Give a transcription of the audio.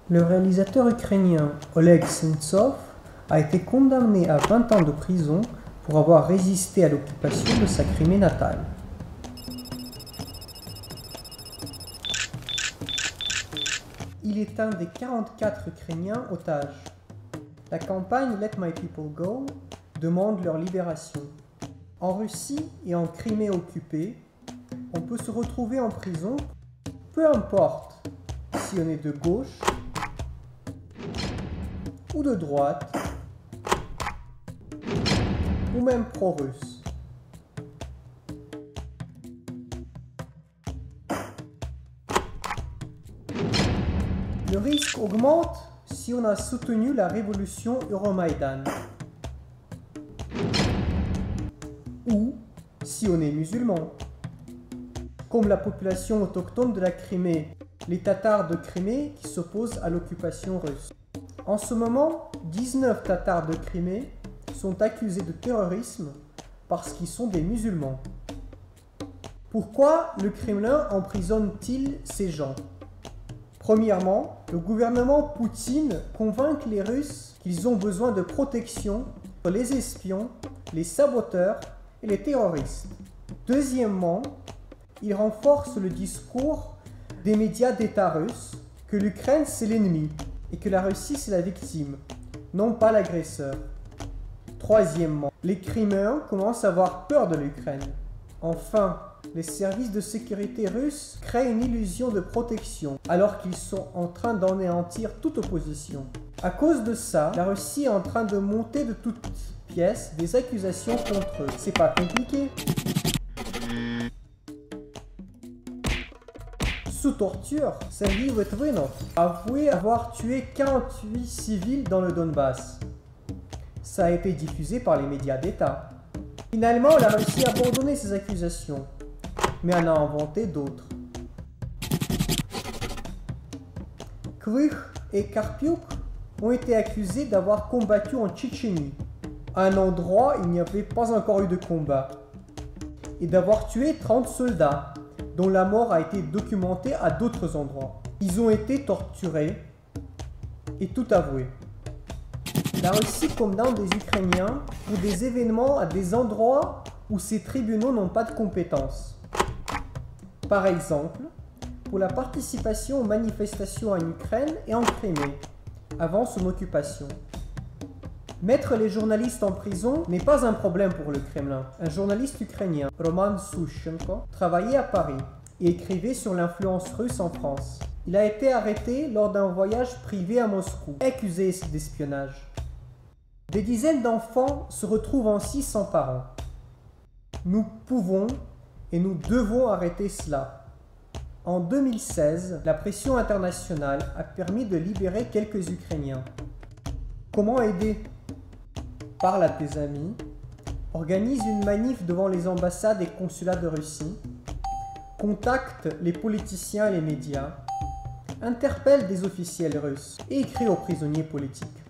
Le réalisateur ukrainien Oleg Sentsov a été condamné à 20 ans de prison pour avoir résisté à l'occupation de sa Crimée natale. Il est un des 44 Ukrainiens otages. La campagne Let My People Go demande leur libération. En Russie et en Crimée occupée, on peut se retrouver en prison, peu importe si on est de gauche ou de droite, ou même pro-russe. Le risque augmente si on a soutenu la révolution Euromaïdan, ou si on est musulman, comme la population autochtone de la Crimée, les Tatars de Crimée qui s'opposent à l'occupation russe. En ce moment, 19 Tatars de Crimée sont accusés de terrorisme parce qu'ils sont des musulmans. Pourquoi le Kremlin emprisonne-t-il ces gens? Premièrement, le gouvernement Poutine convainc les Russes qu'ils ont besoin de protection contre les espions, les saboteurs et les terroristes. Deuxièmement, il renforce le discours des médias d'État russes que l'Ukraine c'est l'ennemi et que la Russie c'est la victime, non pas l'agresseur. Troisièmement, les Criméens commencent à avoir peur de l'Ukraine. Enfin, les services de sécurité russes créent une illusion de protection alors qu'ils sont en train d'anéantir toute opposition. À cause de ça, la Russie est en train de monter de toutes pièces des accusations contre eux. C'est pas compliqué. Sous torture, Sergei Litvinov a avoué avoir tué 48 civils dans le Donbass. Ça a été diffusé par les médias d'État. Finalement, la Russie a abandonné ces accusations, mais en a inventé d'autres. Kvykh et Karpiuk ont été accusés d'avoir combattu en Tchétchénie, à un endroit où il n'y avait pas encore eu de combat, et d'avoir tué 30 soldats, dont la mort a été documentée à d'autres endroits. Ils ont été torturés et tout avoué. La Russie condamne des Ukrainiens pour des événements à des endroits où ces tribunaux n'ont pas de compétences. Par exemple, pour la participation aux manifestations en Ukraine et en Crimée, avant son occupation. Mettre les journalistes en prison n'est pas un problème pour le Kremlin. Un journaliste ukrainien, Roman Sushchenko, travaillait à Paris et écrivait sur l'influence russe en France. Il a été arrêté lors d'un voyage privé à Moscou, accusé d'espionnage. Des dizaines d'enfants se retrouvent ainsi sans parents. Nous pouvons et nous devons arrêter cela. En 2016, la pression internationale a permis de libérer quelques Ukrainiens. Comment aider? Parle à tes amis, organise une manif devant les ambassades et consulats de Russie, contacte les politiciens et les médias, interpelle des officiels russes et écrit aux prisonniers politiques.